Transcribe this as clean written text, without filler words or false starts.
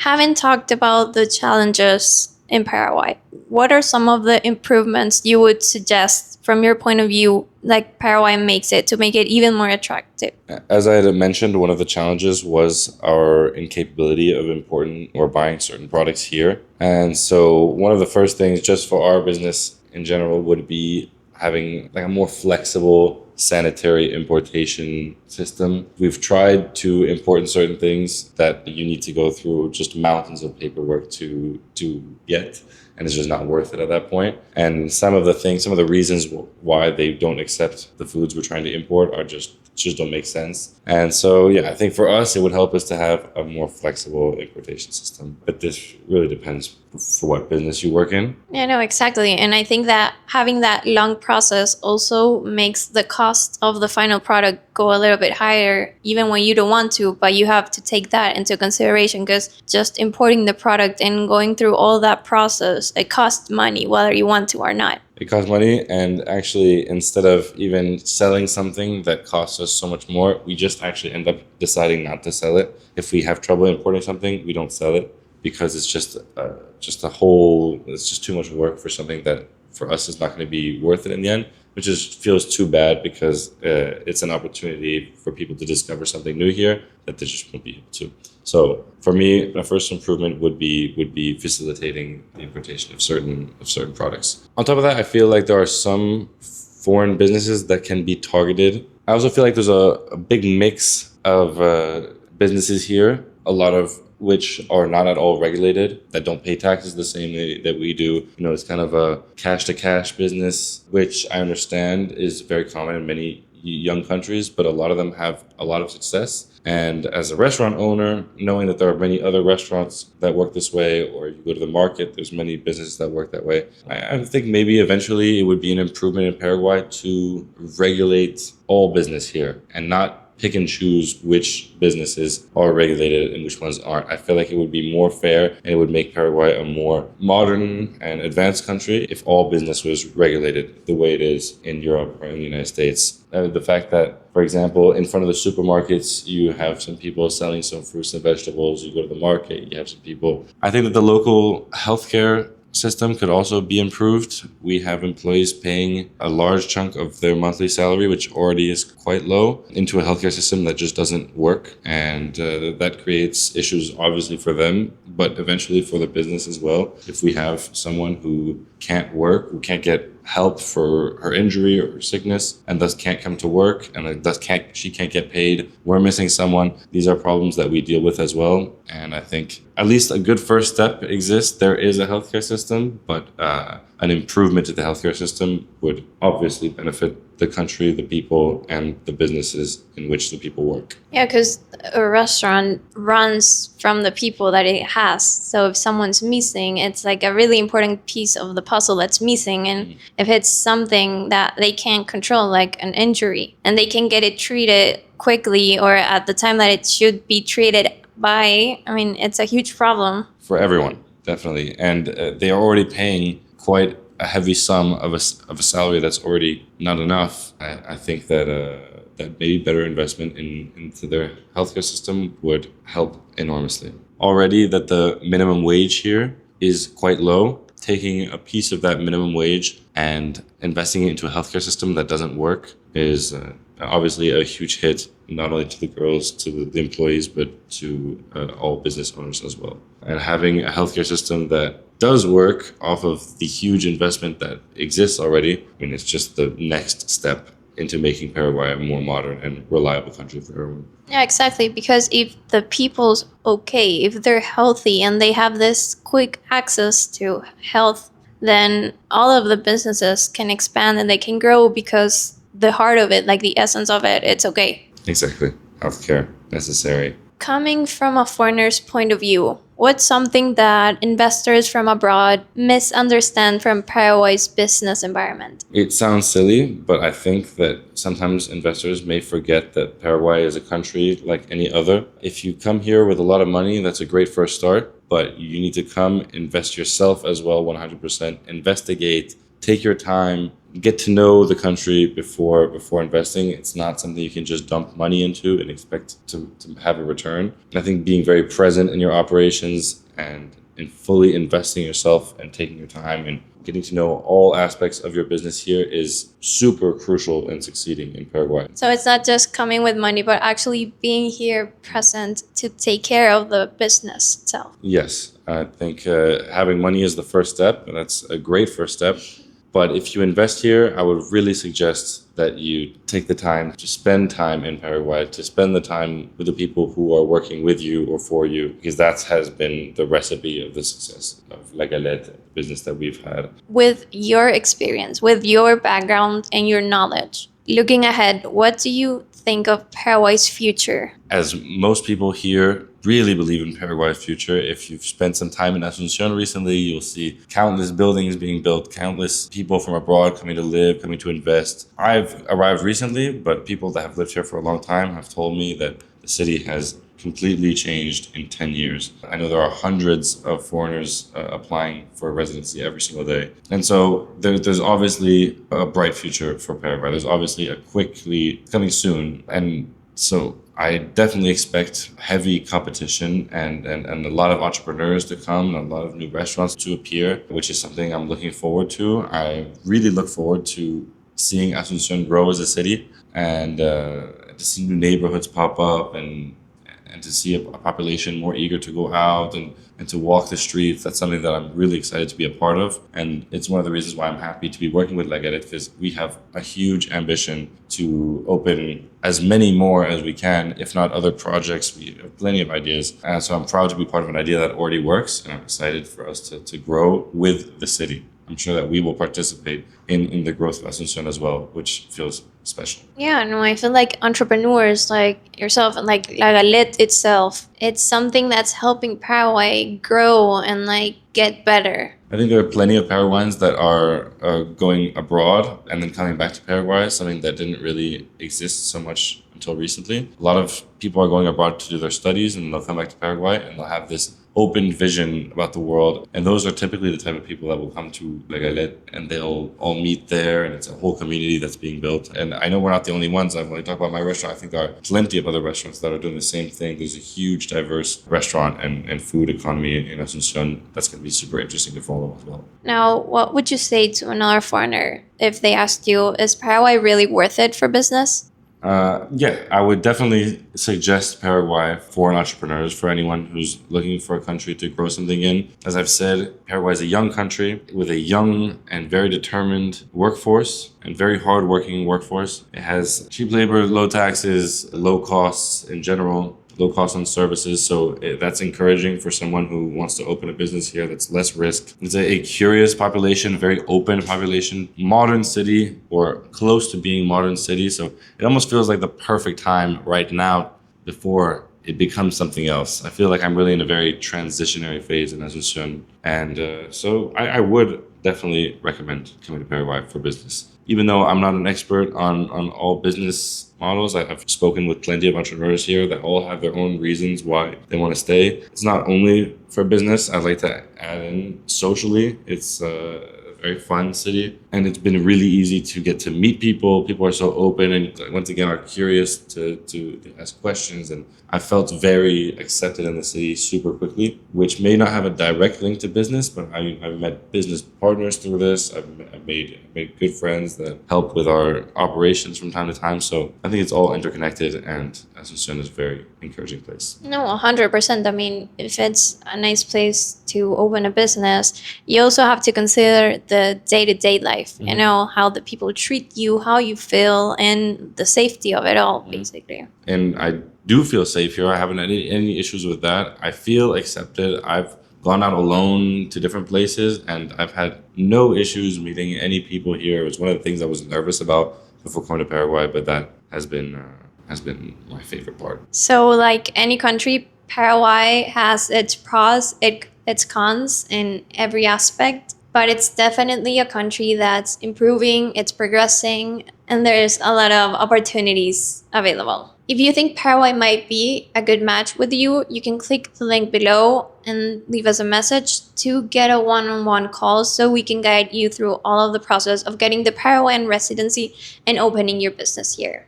Having talked about the challenges in Paraguay, what are some of the improvements you would suggest from your point of view, like Paraguay makes it to make it even more attractive? As I had mentioned, one of the challenges was our incapability of importing or buying certain products here. And so one of the first things just for our business in general would be having like a more flexible sanitary importation system. We've tried to import certain things that you need to go through just mountains of paperwork to get, and it's just not worth it at that point. And some of the reasons why they don't accept the foods we're trying to import are just don't make sense. And so, yeah, I think for us, it would help us to have a more flexible importation system. But this really depends for what business you work in. Yeah, no, exactly. And I think that having that long process also makes the cost of the final product go a little bit higher, even when you don't want to, but you have to take that into consideration because just importing the product and going through all that process, it costs money, whether you want to or not. It costs money, and actually, instead of even selling something that costs us so much more, we just actually end up deciding not to sell it. If we have trouble importing something, we don't sell it because it's just it's just too much work for something that for us is not going to be worth it in the end, which just feels too bad because it's an opportunity for people to discover something new here that they just won't be able to. So for me, my first improvement would be facilitating the importation of certain products. On top of that, I feel like there are some foreign businesses that can be targeted. I also feel like there's a big mix of businesses here, a lot of which are not at all regulated, that don't pay taxes the same way that we do. You know, it's kind of a cash-to-cash business, which I understand is very common in many young countries, but a lot of them have a lot of success. And as a restaurant owner, knowing that there are many other restaurants that work this way, or you go to the market, there's many businesses that work that way. I think maybe eventually it would be an improvement in Paraguay to regulate all business here and not pick and choose which businesses are regulated and which ones aren't. I feel like it would be more fair and it would make Paraguay a more modern and advanced country if all business was regulated the way it is in Europe or in the United States. The fact that, for example, in front of the supermarkets, you have some people selling some fruits and vegetables. You go to the market, you have some people. I think that the local healthcare system could also be improved. We have employees paying a large chunk of their monthly salary, which already is quite low, into a healthcare system that just doesn't work. And that creates issues, obviously, for them, but eventually for the business as well. If we have someone who can't work, who can't get help for her injury or her sickness, and thus can't come to work, and thus she can't get paid, we're missing someone. These are problems that we deal with as well. And I think at least a good first step exists. There is a healthcare system, but an improvement to the healthcare system would obviously benefit the country, the people, and the businesses in which the people work. Yeah, because a restaurant runs from the people that it has. So if someone's missing, it's like a really important piece of the puzzle that's missing. And if it's something that they can't control, like an injury, and they can get it treated quickly or at the time that it should be treated by, I mean, it's a huge problem. For everyone, definitely. And they are already paying quite a heavy sum of a salary that's already not enough. I think that that maybe better investment into their healthcare system would help enormously. Already that the minimum wage here is quite low. Taking a piece of that minimum wage and investing it into a healthcare system that doesn't work is obviously a huge hit, not only to the girls, to the employees, but to all business owners as well. And having a healthcare system that does work off of the huge investment that exists already, I mean, it's just the next step into making Paraguay a more modern and reliable country for everyone. Yeah, exactly. Because if the people's okay, if they're healthy and they have this quick access to health, then all of the businesses can expand and they can grow because the heart of it, like the essence of it, it's okay. Exactly. Healthcare, necessary. Coming from a foreigner's point of view, what's something that investors from abroad misunderstand from Paraguay's business environment? It sounds silly, but I think that sometimes investors may forget that Paraguay is a country like any other. If you come here with a lot of money, that's a great first start, but you need to come invest yourself as well, 100%, investigate, take your time, get to know the country before investing. It's not something you can just dump money into and expect to have a return. I think being very present in your operations and in fully investing yourself and taking your time and getting to know all aspects of your business here is super crucial in succeeding in Paraguay. So it's not just coming with money, but actually being here present to take care of the business itself. Yes, I think having money is the first step, and that's a great first step. But if you invest here, I would really suggest that you take the time to spend time in Paraguay, to spend the time with the people who are working with you or for you, because that has been the recipe of the success of La Galette, the business that we've had. With your experience, with your background and your knowledge, looking ahead, what do you think of Paraguay's future? As most people here really believe in Paraguay's future, if you've spent some time in Asunción recently, you'll see countless buildings being built, countless people from abroad coming to live, coming to invest. I've arrived recently, but people that have lived here for a long time have told me that the city has completely changed in 10 years. I know there are hundreds of foreigners applying for residency every single day. And so there's obviously a bright future for Paraguay. There's obviously a quickly coming soon. And so I definitely expect heavy competition and a lot of entrepreneurs to come and a lot of new restaurants to appear, which is something I'm looking forward to. I really look forward to seeing Asunción grow as a city and to see new neighborhoods pop up and to see a population more eager to go out and to walk the streets. That's something that I'm really excited to be a part of. And it's one of the reasons why I'm happy to be working with La Galette, because we have a huge ambition to open as many more as we can, if not other projects. We have plenty of ideas. And so I'm proud to be part of an idea that already works. And I'm excited for us to grow with the city. I'm sure that we will participate in the growth of Asunción as well, which feels special. Yeah, no, I feel like entrepreneurs like yourself and like La Galette itself, it's something that's helping Paraguay grow and like get better. I think there are plenty of Paraguayans that are going abroad and then coming back to Paraguay, something that didn't really exist so much until recently. A lot of people are going abroad to do their studies and they'll come back to Paraguay and they'll have this open vision about the world. And those are typically the type of people that will come to La Galette and they'll all meet there and it's a whole community that's being built. And I know we're not the only ones. When I talk about my restaurant, I think there are plenty of other restaurants that are doing the same thing. There's a huge diverse restaurant and food economy in Asunción that's going to be super interesting to follow as well. Now, what would you say to another foreigner if they asked you, is Paraguay really worth it for business? Yeah, I would definitely suggest Paraguay for entrepreneurs, for anyone who's looking for a country to grow something in. As I've said, Paraguay is a young country with a young and very determined workforce and very hardworking workforce. It has cheap labor, low taxes, low costs in general, low cost on services. So that's encouraging for someone who wants to open a business here that's less risk. It's a curious population, very open population, modern city or close to being modern city. So it almost feels like the perfect time right now before it becomes something else. I feel like I'm really in a very transitionary phase in Asunción. And so I would definitely recommend coming to Paraguay for business. Even though I'm not an expert on all business models, I've spoken with plenty of entrepreneurs here that all have their own reasons why they want to stay. It's not only for business. I'd like to add in socially. It's a very fun city. And it's been really easy to get to meet people. People are so open and once again are curious to ask questions. And I felt very accepted in the city super quickly, which may not have a direct link to business, but I've met business partners through this. I've made good friends that help with our operations from time to time. So I think it's all interconnected and Asunción is a very encouraging place. No, 100%. I mean, if it's a nice place to open a business, you also have to consider the day-to-day life, you know, how the people treat you, how you feel, and the safety of it all, basically. And I do feel safe here. I haven't had any issues with that. I feel accepted. I've gone out alone to different places and I've had no issues meeting any people here. It was one of the things I was nervous about before coming to Paraguay, but that has been my favorite part. So, like any country, Paraguay has its pros, its cons in every aspect. But it's definitely a country that's improving, it's progressing, and there's a lot of opportunities available. If you think Paraguay might be a good match with you, you can click the link below and leave us a message to get a one-on-one call so we can guide you through all of the process of getting the Paraguayan residency and opening your business here.